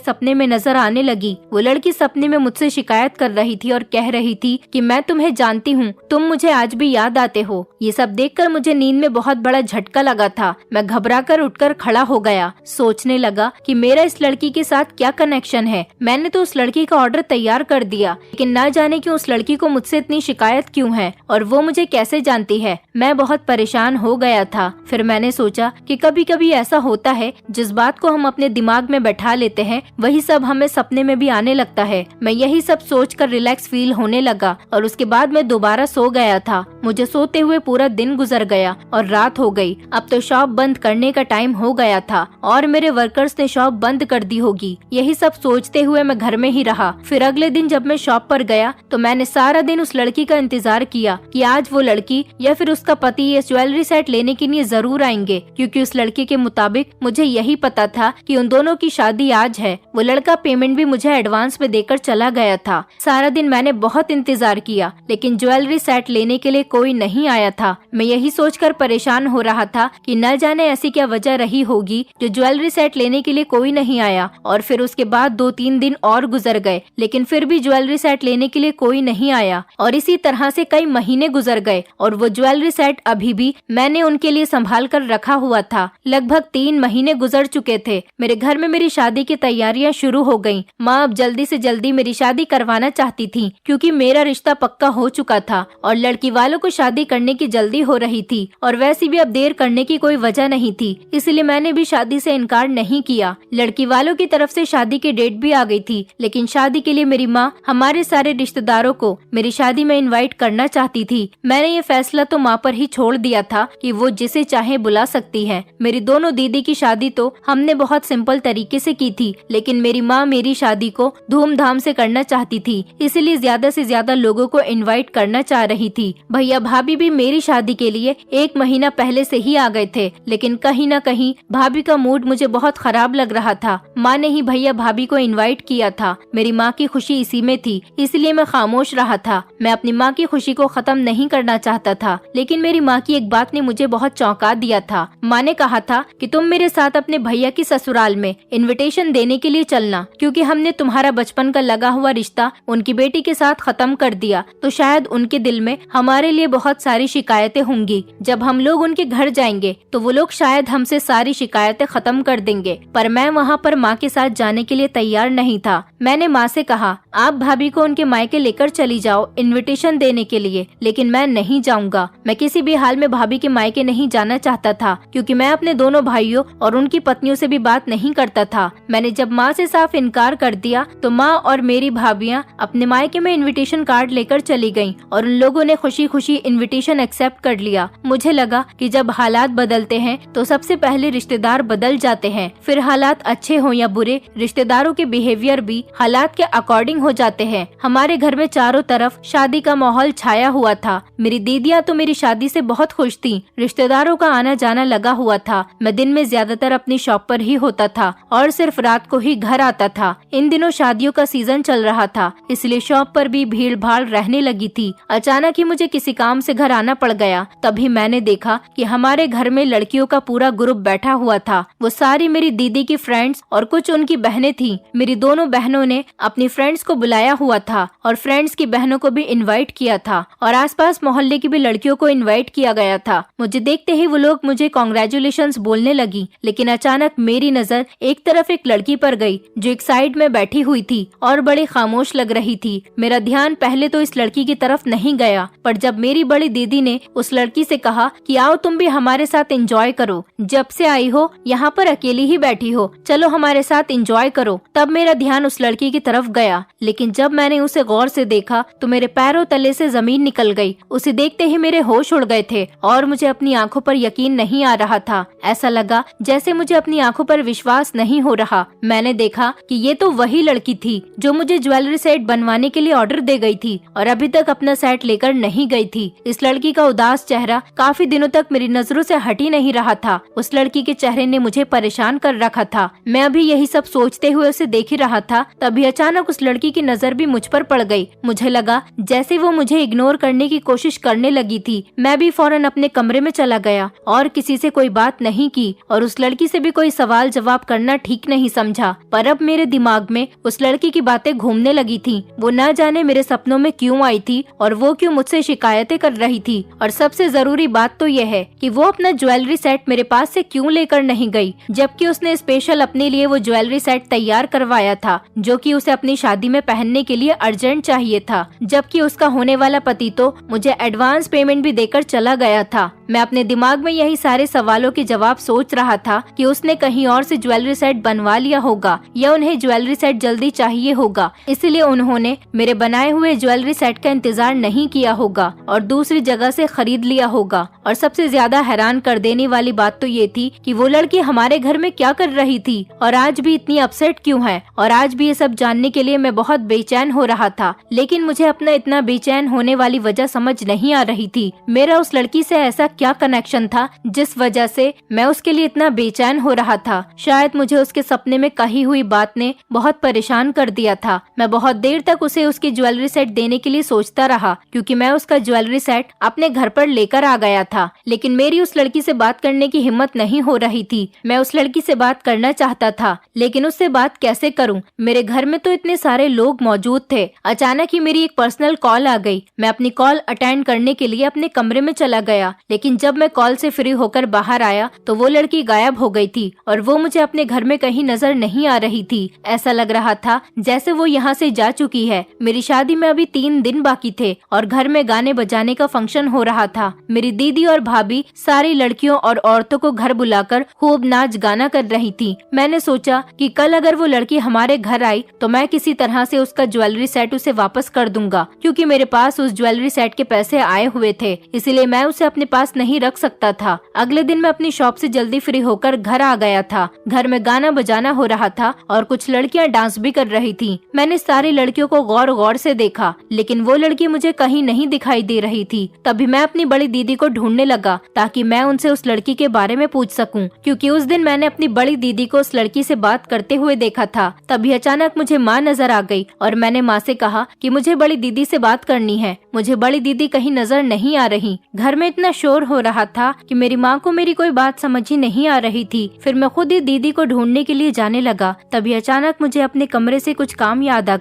सपने में नजर आने लगी। वो लड़की सपने में मुझसे शिकायत कर रही थी और कह रही थी कि मैं तुम्हें जानती हूँ, तुम मुझे आज भी याद आते हो। ये सब देखकर मुझे नींद में बहुत बड़ा झटका लगा था। मैं घबराकर उठकर खड़ा हो गया, सोचने लगा कि मेरा इस लड़की के साथ क्या कनेक्शन है। मैंने तो उस लड़की का ऑर्डर तैयार कर दिया, लेकिन न जाने क्यों उस लड़की को मुझसे इतनी शिकायत क्यों है और वो मुझे कैसे जानती है। मैं बहुत परेशान हो गया था। फिर मैंने सोचा कि कभी कभी ऐसा होता है, जिस बात को हम अपने दिमाग में बैठा लेते हैं वही सब हमें सपने में भी आने लगता है। मैं यही सब सोचकर रिलैक्स फील होने लगा और उसके बाद मैं दोबारा सो गया था। मुझे सोते हुए पूरा दिन गुजर गया और रात हो गई। अब तो शॉप बंद करने का टाइम हो गया था और मेरे वर्कर्स ने शॉप बंद कर दी होगी। यही सब सोचते हुए मैं घर में ही रहा। फिर अगले दिन जब मैं शॉप पर गया तो मैंने सारा दिन उस लड़की का इंतजार किया कि आज वो लड़की या फिर उसका पति ये ज्वेलरी सेट लेने के लिए जरूर आएंगे, क्योंकि उस लड़की के मुताबिक मुझे यही पता था कि उन दोनों की शादी आज है। वो लड़का पेमेंट भी मुझे एडवांस में देकर चला गया था। सारा दिन मैंने बहुत इंतजार किया, लेकिन ज्वेलरी सेट लेने के लिए कोई नहीं आया था। मैं यही सोचकर परेशान हो रहा था कि न जाने ऐसी क्या वजह रही होगी जो ज्वेलरी सेट लेने के लिए कोई नहीं आया। और फिर उसके बाद 2-3 दिन और गुजर गए, लेकिन फिर भी ज्वेलरी सेट लेने के लिए कोई नहीं आया। और इसी तरह से कई महीने गुजर गए और वो ज्वेलरी सेट अभी भी मैंने उनके लिए संभाल कर रखा हुआ था। लगभग 3 महीने गुजर चुके थे। मेरे घर में मेरी शादी की तैयारियां शुरू हो गईं। माँ अब जल्दी से जल्दी मेरी शादी करवाना चाहती थी, क्योंकि मेरा रिश्ता पक्का हो चुका था और लड़की वालों को शादी करने की जल्दी हो रही थी और वैसे भी अब देर करने की कोई वजह नहीं थी, इसलिए मैंने भी शादी से इनकार नहीं किया। लड़की वालों की तरफ से शादी की डेट भी आ गई थी, लेकिन शादी के लिए मेरी माँ हमारे सारे रिश्तेदारों को मेरी शादी में इनवाइट करना चाहती थी। मैंने ये फैसला तो माँ पर ही छोड़ दिया था कि वो जिसे चाहे बुला सकती है। मेरी दोनों दीदी की शादी तो हमने बहुत सिंपल तरीके से की थी, लेकिन मेरी माँ मेरी शादी को धूमधाम से करना चाहती थी, इसलिए ज्यादा से ज्यादा लोगों को इनवाइट करना चाह रही थी। भैया भाभी भी मेरी शादी के लिए 1 महीना पहले से ही आ गए थे, लेकिन कहीं न कहीं भाभी का मूड मुझे बहुत खराब लग रहा था। माँ ने ही भैया भाभी को इनवाइट किया था। मेरी माँ की खुशी इसी में थी, इसलिए मैं खामोश रहा था। मैं अपनी माँ की खुशी को खत्म नहीं करना चाहता था, लेकिन मेरी माँ की एक बात ने मुझे बहुत चौंका दिया था। माँ ने कहा था कि तुम मेरे साथ अपने भैया की ससुराल में इनविटेशन देने के लिए चलना, क्योंकि हमने तुम्हारा बचपन का लगा हुआ रिश्ता उनकी बेटी के साथ खत्म कर दिया, तो शायद उनके दिल में हमारे लिए बहुत सारी शिकायतें होंगी। जब हम लोग उनके घर जाएंगे तो वो लोग शायद हमसे सारी शिकायतें खत्म कर देंगे। पर मैं वहाँ पर माँ के साथ जाने के लिए तैयार नहीं था। मैंने माँ से कहा, आप भाभी को उनके मायके लेकर चली जाओ इनविटेशन देने के लिए, लेकिन मैं नहीं जाऊंगा। मैं किसी भी हाल में भाभी के मायके नहीं जाना चाहता था, क्योंकि मैं अपने दोनों भाइयों और उनकी पत्नियों से भी बात नहीं करता था। मैंने जब माँ से साफ इनकार कर दिया तो माँ और मेरी भाभियाँ अपने मायके में इनविटेशन कार्ड लेकर चली गयी और उन लोगों ने खुशी खुशी इनविटेशन एक्सेप्ट कर लिया। मुझे लगा कि जब हालात बदलते हैं तो सबसे पहले रिश्तेदार बदल जाते हैं, फिर हालात अच्छे हो या बुरे, रिश्तेदारों के बिहेवियर भी हालात के अकॉर्डिंग हो जाते हैं। हमारे घर में चारों तरफ शादी का माहौल छाया हुआ था। मेरी दीदियाँ तो मेरी शादी से बहुत खुश थीं। रिश्तेदारों का आना जाना लगा हुआ था। मैं दिन में ज्यादातर अपनी शॉप पर ही होता था और सिर्फ रात को ही घर आता था। इन दिनों शादियों का सीजन चल रहा था, इसलिए शॉप पर भी भीड़ भाड़ रहने लगी थी। अचानक ही मुझे किसी काम से घर आना पड़ गया। तभी मैंने देखा कि हमारे घर में लड़कियों का पूरा ग्रुप बैठा हुआ था। वो सारी मेरी दीदी की फ्रेंड्स और कुछ उनकी बहनें थीं। मेरी दोनों बहनों ने अपनी फ्रेंड्स को बुलाया हुआ था और फ्रेंड्स की बहनों को भी इनवाइट किया था और आसपास मोहल्ले की भी लड़कियों को इनवाइट किया गया था। मुझे देखते ही वो लोग मुझे कॉन्ग्रेचुलेशंस बोलने लगी, लेकिन अचानक मेरी नजर एक तरफ एक लड़की पर गई जो एक साइड में बैठी हुई थी और बड़ी खामोश लग रही थी। मेरा ध्यान पहले तो इस लड़की की तरफ नहीं गया, पर जब मेरी बड़ी दीदी ने उस लड़की से कहा कि आओ तुम भी हमारे साथ एंजॉय करो, जब से आई हो यहाँ पर अकेली ही बैठी हो, चलो हमारे साथ एंजॉय करो, तब मेरा ध्यान उस लड़की की तरफ गया। लेकिन जब मैंने उसे गौर से देखा तो मेरे पैरों तले से जमीन निकल गई। उसे देखते ही मेरे होश उड़ गए थे और मुझे अपनी आंखों पर यकीन नहीं आ रहा था। ऐसा लगा जैसे मुझे अपनी आंखों पर विश्वास नहीं हो रहा। मैंने देखा कि ये तो वही लड़की थी जो मुझे ज्वेलरी सेट बनवाने के लिए ऑर्डर दे गई थी और अभी तक अपना सेट लेकर नहीं गई थी। इस लड़की का उदास चेहरा काफी दिनों तक मेरी नजरों से हट ही नहीं रहा था। उस लड़की के चेहरे ने मुझे परेशान कर रखा था। मैं अभी यही सब सोचते हुए उसे देख ही रहा था, तभी अचानक उस लड़की की नजर भी मुझ पर पड़ गई। मुझे लगा जैसे वो मुझे इग्नोर करने की कोशिश करने लगी थी। मैं भी फौरन अपने कमरे में चला गया और किसी से कोई बात नहीं की और उस लड़की से भी कोई सवाल जवाब करना ठीक नहीं समझा। पर अब मेरे दिमाग में उस लड़की की बातें घूमने लगी थी। वो न जाने मेरे सपनों में क्यों आई थी और वो क्यों मुझसे शिकायतें कर रही थी। और सबसे जरूरी बात तो यह है कि वो अपना ज्वेलरी सेट मेरे पास से क्यों लेकर नहीं गई, जबकि उसने स्पेशल अपने लिए वो ज्वेलरी सेट तैयार करवाया था जो कि उसे अपनी शादी में पहनने के लिए अर्जेंट चाहिए था। जबकि उसका होने वाला पति तो मुझे एडवांस पेमेंट भी देकर चला गया था। मैं अपने दिमाग में यही सारे सवालों के जवाब सोच रहा था कि उसने कहीं और से ज्वेलरी सेट बनवा लिया होगा या उन्हें ज्वेलरी सेट जल्दी चाहिए होगा, इसलिए उन्होंने मेरे बनाए हुए ज्वेलरी सेट का इंतजार नहीं किया होगा और दूसरी जगह से खरीद लिया होगा। और सबसे ज्यादा हैरान कर देने वाली बात तो ये थी कि वो लड़की हमारे घर में क्या कर रही थी और आज भी इतनी अपसेट क्यों है। और आज भी ये सब जानने के लिए मैं बहुत बेचैन हो रहा था, लेकिन मुझे अपना इतना बेचैन होने वाली वजह समझ नहीं आ रही थी। मेरा उस लड़की से ऐसा क्या कनेक्शन था जिस वजह से मैं उसके लिए इतना बेचैन हो रहा था। शायद मुझे उसके सपने में कही हुई बात ने बहुत परेशान कर दिया था। मैं बहुत देर तक उसे उसकी ज्वेलरी सेट देने के लिए सोचता रहा क्योंकि मैं उसका ज्वेलरी सेट अपने घर पर लेकर आ गया था, लेकिन मेरी उस लड़की से बात करने की हिम्मत नहीं हो रही थी। मैं उस लड़की से बात करना चाहता था, लेकिन उससे बात कैसे करूं? मेरे घर में तो इतने सारे लोग मौजूद थे। अचानक ही मेरी एक पर्सनल कॉल आ गई। मैं अपनी कॉल अटेंड करने के लिए अपने कमरे में चला गया, लेकिन जब मैं कॉल से फ्री होकर बाहर आया तो वो लड़की गायब हो गई थी और वो मुझे अपने घर में कहीं नजर नहीं आ रही थी। ऐसा लग रहा था जैसे वो यहाँ से जा चुकी है। मेरी शादी में अभी 3 दिन बाकी थे और घर में गाने बजाने का फंक्शन हो रहा था। मेरी दीदी और भाभी सारी लड़कियों और औरतों को घर बुलाकर खूब नाच गाना कर रही थी। मैंने सोचा कि कल अगर वो लड़की हमारे घर आई तो मैं किसी तरह से उसका ज्वेलरी सेट उसे वापस कर दूंगा, क्योंकि मेरे पास उस ज्वेलरी सेट के पैसे आए हुए थे, इसलिए मैं उसे अपने पास नहीं रख सकता था। अगले दिन मैं अपनी शॉप से जल्दी फ्री होकर घर आ गया था। घर में गाना बजाना हो रहा था और कुछ लड़कियां डांस भी कर रही थी। मैंने सारी लड़कियों को गौर गौर से देखा, लेकिन वो लड़की मुझे कहीं नहीं दिखाई दे रही थी। तभी मैं अपनी बड़ी दीदी को ढूंढने लगा ताकि मैं उनसे उस लड़की के बारे में पूछ सकूं, क्योंकि उस दिन मैंने अपनी बड़ी दीदी को उस लड़की से बात करते हुए देखा था। तभी अचानक मुझे माँ नजर आ गई और मैंने माँ से कहा कि मुझे बड़ी दीदी से बात करनी है। मुझे बड़ी दीदी कहीं नजर नहीं आ रही। घर में इतना शोर हो रहा था कि मेरी माँ को मेरी कोई बात समझ ही नहीं आ रही थी। फिर मैं खुद ही दीदी को ढूंढने के लिए जाने लगा। तभी अचानक मुझे अपने कमरे से कुछ काम याद आ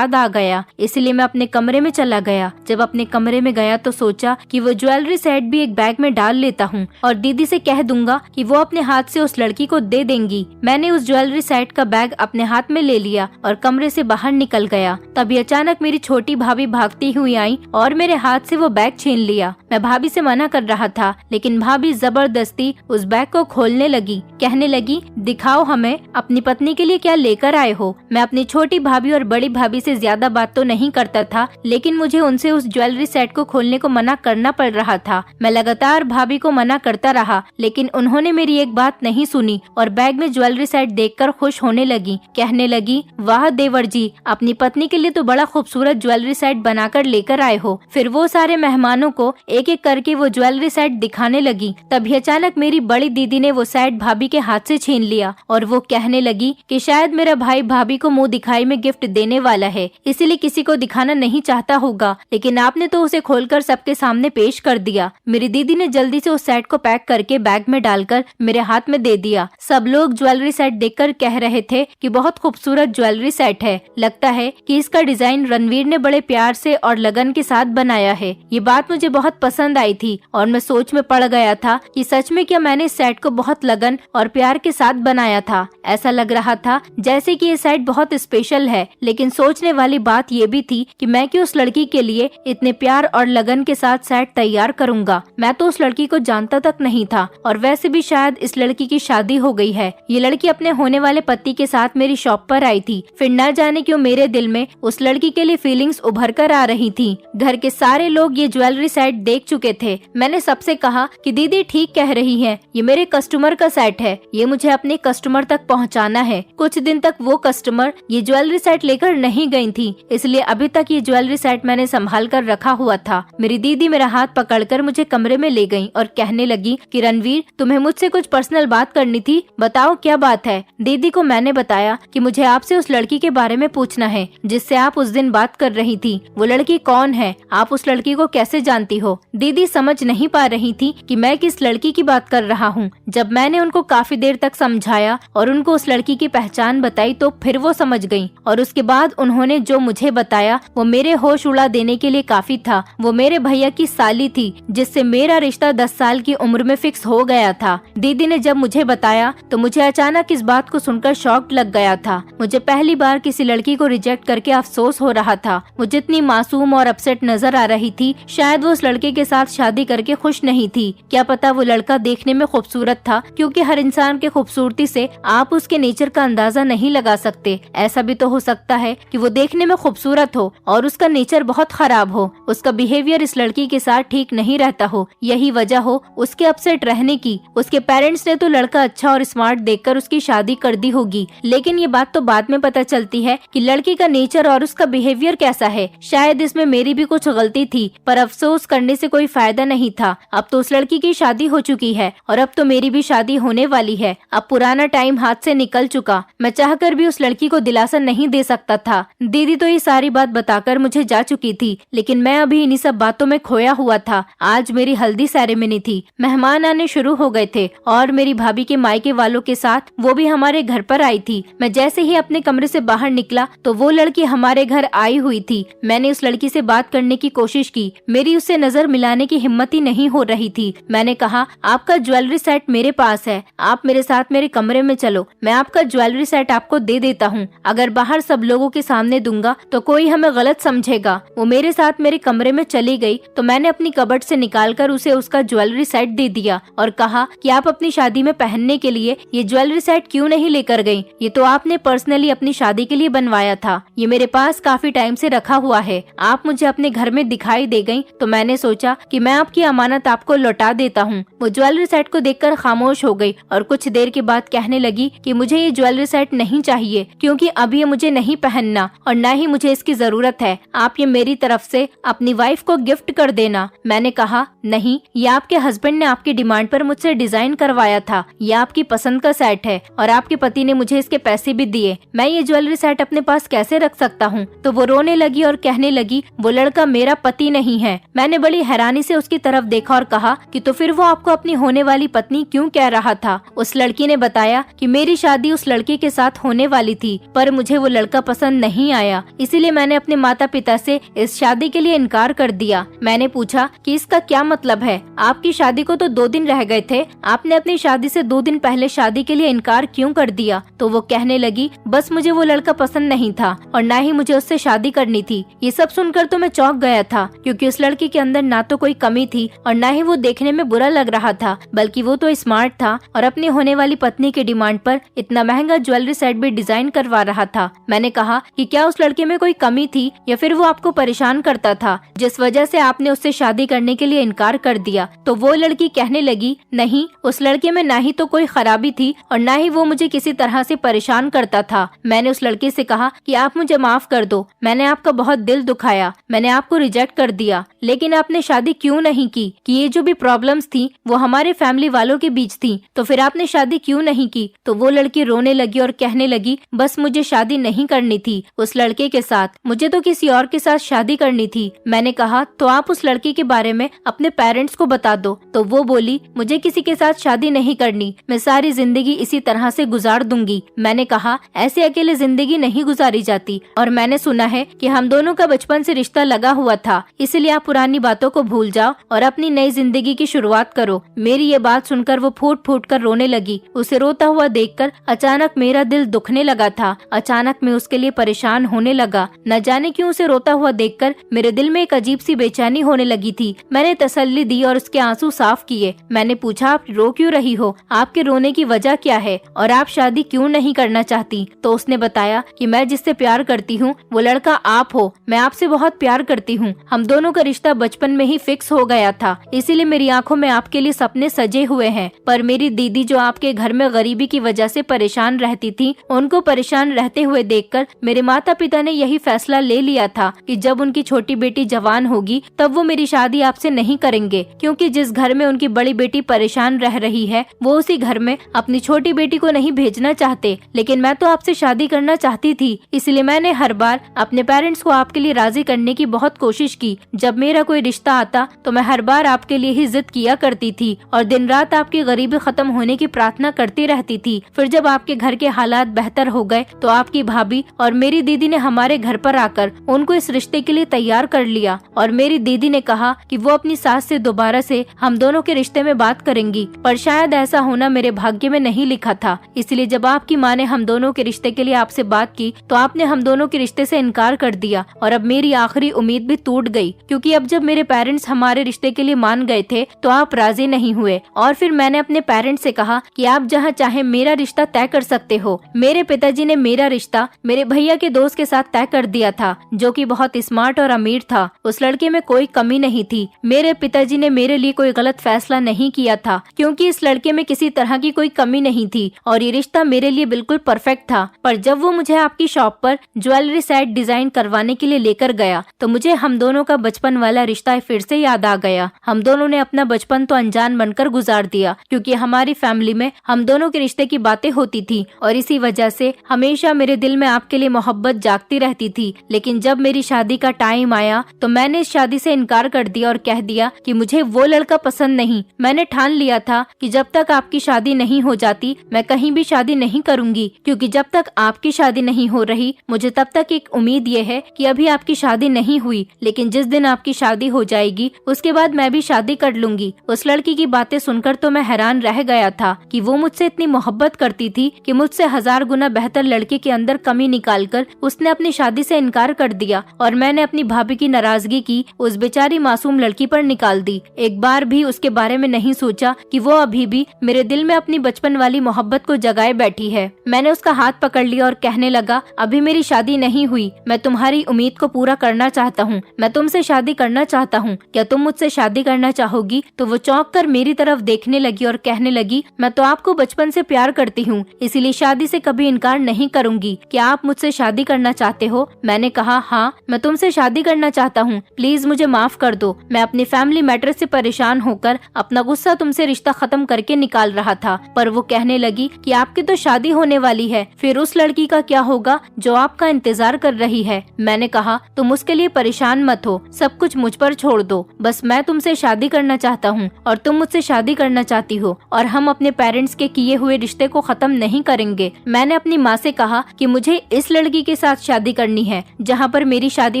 गया। इसलिए मैं अपने कमरे में चला गया। जब अपने कमरे में गया तो सोचा कि वो ज्वेलरी सेट भी एक बैग में डाल लेता हूँ और दीदी से कह दूंगा कि वो अपने हाथ से उस लड़की को दे देंगी। मैंने उस ज्वेलरी सेट का बैग अपने हाथ में ले लिया और कमरे से बाहर निकल गया। तभी अचानक मेरी छोटी भाभी भागती हुई आई और मेरे हाथ से वो बैग छीन लिया। मैं भाभी से मना कर रहा था, लेकिन भाभी जबरदस्ती उस बैग को खोलने लगी। कहने लगी, दिखाओ हमें अपनी पत्नी के लिए क्या लेकर आए हो। मैं अपनी छोटी भाभी और बड़ी भाभी से ज्यादा बात तो नहीं करता था, लेकिन मुझे उनसे उस ज्वेलरी सेट को खोलने को मना करना पड़ रहा था। मैं लगातार भाभी को मना करता रहा, लेकिन उन्होंने मेरी एक बात नहीं सुनी और बैग में ज्वेलरी सेट देखकर खुश होने लगी। कहने लगी, वाह देवर जी, अपनी पत्नी के लिए तो बड़ा खूबसूरत ज्वेलरी सेट बनाकर लेकर आए हो। फिर वो सारे मेहमानों को एक एक करके वो ज्वेलरी सेट दिखाने लगी। तभी अचानक मेरी बड़ी दीदी ने वो सेट भाभी के हाथ से छीन लिया और वो कहने लगी कि शायद मेरा भाई भाभी को मुंह दिखाई में गिफ्ट देने वाला है, इसीलिए किसी को दिखाना नहीं चाहता होगा, लेकिन आपने तो उसे खोलकर सबके सामने पेश कर दिया। मेरी दीदी ने जल्दी से उस सेट को पैक करके बैग में डालकर मेरे हाथ में दे दिया। सब लोग ज्वेलरी सेट देखकर कह रहे थे कि बहुत खूबसूरत ज्वेलरी सेट है। लगता है कि इसका डिजाइन रणवीर ने बड़े प्यार से और लगन के साथ बनाया है। ये बात मुझे बहुत पसंद आई थी और मैं सोच में पड़ गया था कि सच में क्या मैंने इस सेट को बहुत लगन और प्यार के साथ बनाया था। ऐसा लग रहा था जैसे कि ये सेट बहुत स्पेशल है, लेकिन सोचने वाली बात ये भी थी कि मैं क्यों उस लड़की के लिए इतने प्यार और लगन के साथ सेट तैयार करूंगा। मैं तो उस लड़की को जानता तक नहीं था और वैसे भी शायद इस लड़की की शादी हो गई है। ये लड़की अपने होने वाले पति के साथ मेरी शॉप पर आई थी। फिर न जाने क्यों मेरे दिल में उस लड़की के लिए फीलिंग्स उभर कर आ रही थी। घर के सारे लोग ये ज्वेलरी सेट देख चुके थे। मैंने सबसे कहा कि दीदी ठीक कह रही है, ये मेरे कस्टमर का सेट है, ये मुझे अपने कस्टमर तक पहुंचाना है। कुछ दिन तक वो कस्टमर ये ज्वेलरी सेट लेकर नहीं गई थी, इसलिए अभी तक ये ज्वेलरी सेट मैंने संभाल कर रखा हुआ था। मेरी दीदी मेरा हाथ पकड़कर मुझे कमरे में ले गई और कहने लगी कि रणवीर, तुम्हें मुझसे कुछ पर्सनल बात करनी थी, बताओ क्या बात है। दीदी को मैंने बताया कि मुझे आपसे उस लड़की के बारे में पूछना है जिससे आप उस दिन बात कर रही थी। वो लड़की कौन है? आप उस लड़की को कैसे जानती हो? दीदी समझ नहीं पा रही थी कि मैं किस लड़की की बात कर रहा हूँ। जब मैंने उनको काफी देर तक समझाया और उनको उस लड़की की पहचान बताई तो फिर वो समझ गयी, और उसके बाद उन्होंने जो मुझे बताया वो मेरे होश उड़ा देने के लिए काफी था। वो मेरे भैया की साली थी जिससे मेरा रिश्ता 10 साल की उम्र में फिक्स हो गया था। दीदी ने जब मुझे बताया तो मुझे अचानक इस बात को सुनकर शॉक लग गया था। मुझे पहली बार किसी लड़की को रिजेक्ट करके अफसोस हो रहा था। वो जितनी मासूम और अपसेट नजर आ रही थी, शायद वो उस लड़के के साथ शादी करके खुश नहीं थी। क्या पता वो लड़का देखने में खूबसूरत था, क्योंकि हर इंसान की खूबसूरती से आप उसके नेचर का अंदाजा नहीं लगा सकते। ऐसा भी तो हो सकता है कि वो देखने में खूबसूरत हो और उसका नेचर बहुत खराब हो, उसका बिहेवियर इस लड़की के साथ ठीक नहीं रहता हो। यही वजह हो उसके अपसेट रहने की। उसके पेरेंट्स ने तो लड़का अच्छा और स्मार्ट देखकर उसकी शादी कर दी होगी, लेकिन ये बात तो बाद में पता चलती है कि लड़की का नेचर और उसका बिहेवियर कैसा है। शायद इसमें मेरी भी कुछ गलती थी, पर अफसोस करने से कोई फायदा नहीं था। अब तो उस लड़की की शादी हो चुकी है और अब तो मेरी भी शादी होने वाली है। अब पुराना टाइम हाथ से निकल चुका। मैं चाहकर भी उस लड़की को दिलासा नहीं दे सकता था। दीदी तो ये सारी बात बताकर मुझे जा चुकी थी, लेकिन मैं अभी इन्हीं सब बातों में खोया हुआ था। आज मेरी हल्दी सेरेमनी थी। मेहमान आने शुरू हो गए थे और मेरी भाभी के मायके वालों के साथ वो भी हमारे घर पर आई थी। मैं जैसे ही अपने कमरे से बाहर निकला तो वो लड़की हमारे घर आई हुई थी। मैंने उस लड़की से बात करने की कोशिश की, मेरी उससे नजर मिलाने की हिम्मत ही नहीं हो रही थी। मैंने कहा, आपका ज्वेलरी सेट मेरे पास है, आप मेरे साथ मेरे कमरे में चलो, मैं आपका ज्वेलरी सेट आपको दे देता हूँ। अगर बाहर सब लोगों के सामने दूंगा तो कोई हमें गलत समझेगा। वो मेरे साथ मेरे कमरे में चली गई तो मैंने अपनी कबर्ड से निकालकर उसे उसका ज्वेलरी सेट दे दिया और कहा कि आप अपनी शादी में पहनने के लिए ये ज्वेलरी सेट क्यों नहीं लेकर गयी? ये तो आपने पर्सनली अपनी शादी के लिए बनवाया था। ये मेरे पास काफी टाइम से रखा हुआ है। आप मुझे अपने घर में दिखाई दे गयी तो मैंने सोचा कि मैं आपकी अमानत आपको लौटा देता हूँ। वो ज्वेलरी सेट को देखकर खामोश हो गई और कुछ देर के बाद कहने लगी कि मुझे ये ज्वेलरी सेट नहीं चाहिए, क्योंकि अब ये मुझे नहीं पहनना और न ही मुझे इसकी जरूरत है। आप ये मेरी तरफ से अपनी वाइफ को गिफ्ट कर देना। मैंने कहा, नहीं, ये आपके हस्बैंड ने आपकी डिमांड पर मुझसे डिजाइन करवाया था। ये आपकी पसंद का सेट है और आपके पति ने मुझे इसके पैसे भी दिए। मैं ये ज्वेलरी सेट अपने पास कैसे रख सकता हूँ? तो वो रोने लगी और कहने लगी, वो लड़का मेरा पति नहीं है। मैंने बड़ी हैरानी से उसकी तरफ देखा और कहा कि तो फिर वो आपको अपनी होने वाली पत्नी क्यों कह रहा था? उस लड़की ने बताया कि मेरी शादी उस लड़के के साथ होने वाली थी, पर मुझे वो लड़का पसंद नहीं आया, इसीलिए मैंने अपने माता पिता से इस शादी के लिए इनकार कर दिया। मैंने पूछा कि इसका क्या मतलब है? आपकी शादी को तो 2 दिन रह गए थे, आपने अपनी शादी से 2 दिन पहले शादी के लिए इनकार क्यों कर दिया? तो वो कहने लगी, बस मुझे वो लड़का पसंद नहीं था और न ही मुझे उससे शादी करनी थी। ये सब सुनकर तो मैं चौंक गया था, क्योंकि उस लड़की के अंदर ना तो कोई कमी थी और न ही वो देखने में बुरा लग रहा था, बल्कि वो तो स्मार्ट था और अपनी होने वाली पत्नी की डिमांड पर इतना महंगा ज्वेलरी सेट भी डिजाइन करवा रहा था। मैंने कहा कि क्या उस लड़के में कोई कमी थी या फिर वो आपको परेशान करता था, जिस वजह से आपने उससे शादी करने के लिए इनकार कर दिया? तो वो लड़की कहने लगी, नहीं, उस लड़के में ना ही तो कोई खराबी थी और ना ही वो मुझे किसी तरह से परेशान करता था। मैंने उस लड़के से कहा कि आप मुझे माफ कर दो, मैंने आपका बहुत दिल दुखाया, मैंने आपको रिजेक्ट कर दिया, लेकिन आपने शादी क्यों नहीं की? कि ये जो भी प्रॉब्लम्स थी वो हमारे फैमिली वालों के बीच थी, तो फिर आपने शादी क्यों नहीं की? तो वो लड़की रोने लगी और कहने लगी, बस मुझे शादी नहीं करनी थी उस लड़के के साथ, मुझे तो किसी और के साथ शादी करनी थी। मैंने कहा, तो आप उस लड़के के बारे में अपने पेरेंट्स को बता दो। तो वो बोली, मुझे किसी के साथ शादी नहीं करनी, मैं सारी जिंदगी इसी तरह से गुजार दूंगी। मैंने कहा, ऐसे अकेले जिंदगी नहीं गुजारी जाती और मैंने सुना है कि हम दोनों का बचपन से रिश्ता लगा हुआ था, इसलिए आप पुरानी बातों को भूल जाओ और अपनी नई जिंदगी की शुरुआत करो। मेरी ये बात सुनकर वो फूट फूट कर रोने लगी। उसे रोता हुआ देखकर अचानक मेरा दिल दुखने लगा था। अचानक मैं उसके लिए परेशान होने लगा। न जाने क्यों उसे रोता हुआ देखकर मेरे दिल में एक अजीब सी बेचैनी होने लगी थी। मैंने तसल्ली दी और उसके आंसू साफ किए। मैंने पूछा, आप रो क्यों रही हो? आपके रोने की वजह क्या है और आप शादी क्यों नहीं करना चाहती? तो उसने बताया कि मैं जिससे प्यार करती हूँ वो लड़का आप हो, मैं आपसे बहुत प्यार करती हूँ। हम दोनों का रिश्ता बचपन में ही फिक्स हो गया था, इसीलिए मेरी आंखों में आपके लिए सपने सजे हुए हैं। पर मेरी दीदी जो आपके घर में गरीबी की वजह से परेशान रहती थी, उनको परेशान रहते हुए देखकर मेरे माता पिता ने यही फैसला ले लिया था कि जब उनकी छोटी बेटी जवान होगी तब वो मेरी शादी आपसे नहीं करेंगे, क्योंकि जिस घर में उनकी बड़ी बेटी परेशान रह रही है वो उसी घर में अपनी छोटी बेटी को नहीं भेजना चाहते। लेकिन मैं तो आपसे शादी करना चाहती थी, इसलिए मैंने हर बार अपने पेरेंट्स को आपके लिए राजी करने की बहुत कोशिश की। जब मेरा कोई रिश्ता आता तो मैं हर बार आपके लिए ही जिद किया करती थी और दिन रात आपकी गरीबी खत्म होने की प्रार्थना करती रहती थी। फिर जब आपके घर के हालात बेहतर हो गए तो आपकी भाभी और मेरी दीदी ने हमारे घर पर आकर उनको इस रिश्ते के लिए तैयार कर लिया और मेरी दीदी ने कहा कि वो अपनी सास से दोबारा से हम दोनों के रिश्ते में बात करेंगी, पर शायद ऐसा होना मेरे भाग्य में नहीं लिखा था। इसलिए जब आपकी माँ ने हम दोनों के रिश्ते के लिए आपसे बात की तो आपने हम दोनों के रिश्ते से इनकार कर दिया और अब मेरी आखिरी उम्मीद भी टूट गई, क्योंकि अब जब मेरे पेरेंट्स हमारे रिश्ते के लिए मान गए थे तो आप राजी नहीं हुए। और फिर मैंने अपने पेरेंट्स से कहा कि आप जहाँ चाहे मेरा रिश्ता तय कर सकते हो। मेरे पिताजी ने मेरा रिश्ता मेरे भैया के दोस्त के साथ तय कर दिया था, जो कि बहुत स्मार्ट और अमीर था। उस लड़के में कोई कमी नहीं थी। मेरे पिताजी ने मेरे लिए कोई गलत फैसला नहीं किया था, क्योंकि इस लड़के में किसी तरह की कोई कमी नहीं थी और ये रिश्ता मेरे लिए बिल्कुल परफेक्ट था। पर जब वो मुझे आपकी शॉप पर ज्वेलरी सेट डिजाइन करवाने के लिए लेकर गया तो मुझे हम दोनों का बचपन वाला रिश्ता फिर से याद आ गया। हम दोनों ने अपना बचपन तो अनजान बनकर गुजार दिया, क्योंकि हमारी फैमिली में हम दोनों के रिश्ते की बातें होती थी और इसी वजह से हमेशा मेरे दिल में आपके लिए मोहब्बत जागती रहती थी। लेकिन जब मेरी शादी का टाइम आया तो मैंने इस शादी से इनकार कर दिया और कह दिया कि मुझे वो लड़का पसंद नहीं। मैंने ठान लिया था कि जब तक आपकी शादी नहीं हो जाती मैं कहीं भी शादी नहीं करूंगी, क्योंकि जब तक आपकी शादी नहीं हो रही मुझे तब तक एक उम्मीद ये है कि अभी आपकी शादी नहीं हुई, लेकिन जिस दिन आपकी शादी हो जाएगी उसके बाद मैं भी शादी कर लूंगी। उस लड़की की बातें सुनकर तो मैं हैरान रह गया था कि वो मुझसे इतनी मोहब्बत करती थी कि मुझसे 1000 गुना बेहतर लड़के के अंदर कमी निकालकर उसने अपनी शादी से इनकार कर दिया और मैंने अपनी भाभी की नाराजगी की उस बेचारी मासूम लड़की पर निकाल दी। एक बार भी उसके बारे में नहीं सोचा कि वो अभी भी मेरे दिल में अपनी बचपन वाली मोहब्बत को जगाए बैठी है। मैंने उसका हाथ पकड़ लिया और कहने लगा, अभी मेरी शादी नहीं हुई, मैं तुम्हारी उम्मीद को पूरा करना चाहता हूँ, मैं तुमसे शादी करना चाहता हूँ, क्या तुम मुझसे शादी करना चाहोगी? तो वो चौंक कर मेरी तरफ देखने लगी और कहने लगी, मैं तो आपको बचपन से प्यार करती हूँ, इसीलिए शादी से कभी इनकार नहीं करूंगी। क्या आप मुझसे शादी करना चाहते हो? मैंने कहा, हाँ मैं तुमसे शादी करना चाहता हूँ, प्लीज मुझे माफ कर दो। मैं अपनी फैमिली मैटर से परेशान होकर अपना गुस्सा तुमसे रिश्ता खत्म करके निकाल रहा था। पर वो कहने लगी कि आपकी तो शादी होने वाली है, फिर उस लड़की का क्या होगा जो आपका इंतजार कर रही है? मैंने कहा, तुम उसके लिए परेशान मत हो, सब कुछ मुझ पर छोड़ दो, बस मैं तुमसे शादी करना चाहता हूँ और तुम मुझसे शादी करना चाहती हो और हम अपने पेरेंट्स के किए हुए रिश्ते को खत्म नहीं करेंगे। मैंने अपनी माँ से कहा कि मुझे इस लड़की के साथ शादी करनी है, जहाँ पर मेरी शादी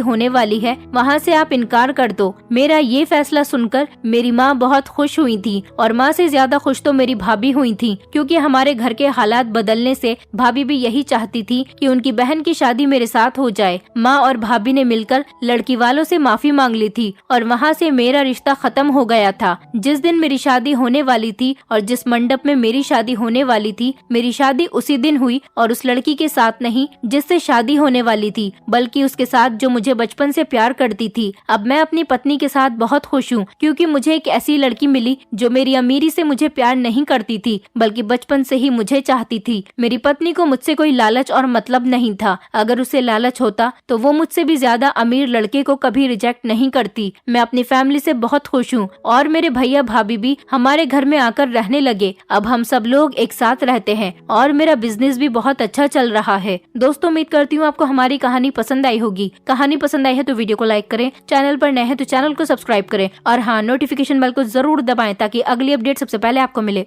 होने वाली है वहाँ से आप इनकार कर दो। मेरा ये फैसला सुनकर मेरी माँ बहुत खुश हुई थी और माँ से ज्यादा खुश तो मेरी भाभी हुई थी, क्योंकि हमारे घर के हालात बदलने से भाभी भी यही चाहती थी कि उनकी बहन की शादी मेरे साथ हो जाए। माँ और भाभी ने मिलकर लड़की वालों से माफी मांग ली थी और वहाँ से मेरा रिश्ता खत्म हो गया था। जिस दिन मेरी शादी होने वाली थी और जिस मंडप में मेरी शादी होने वाली थी, मेरी शादी उसी दिन हुई और उस लड़की के साथ नहीं जिससे शादी होने वाली थी, बल्कि उसके साथ जो मुझे बचपन से प्यार करती थी। अब मैं अपनी पत्नी के साथ बहुत खुश हूँ, क्योंकि मुझे एक ऐसी लड़की मिली जो मेरी अमीरी से मुझे प्यार नहीं करती थी, बल्कि बचपन से ही मुझे चाहती थी। मेरी पत्नी को मुझसे कोई लालच और मतलब नहीं था। अगर उसे लालच होता तो वो मुझसे भी ज्यादा अमीर लड़के को कभी रिजेक्ट नहीं करती। मैं अपनी फैमिली से बहुत खुश हूँ और मेरे भैया भाभी भी हमारे घर में आकर रहने लगे। अब हम सब लोग एक साथ रहते हैं और मेरा बिजनेस भी बहुत अच्छा चल रहा है। दोस्तों, उम्मीद करती हूँ आपको हमारी कहानी पसंद आई होगी। कहानी पसंद आई है तो वीडियो को लाइक करें, चैनल पर नए हैं तो चैनल को सब्सक्राइब करें और हाँ, नोटिफिकेशन बेल को जरूर दबाएं ताकि अगली अपडेट सबसे पहले आपको मिले।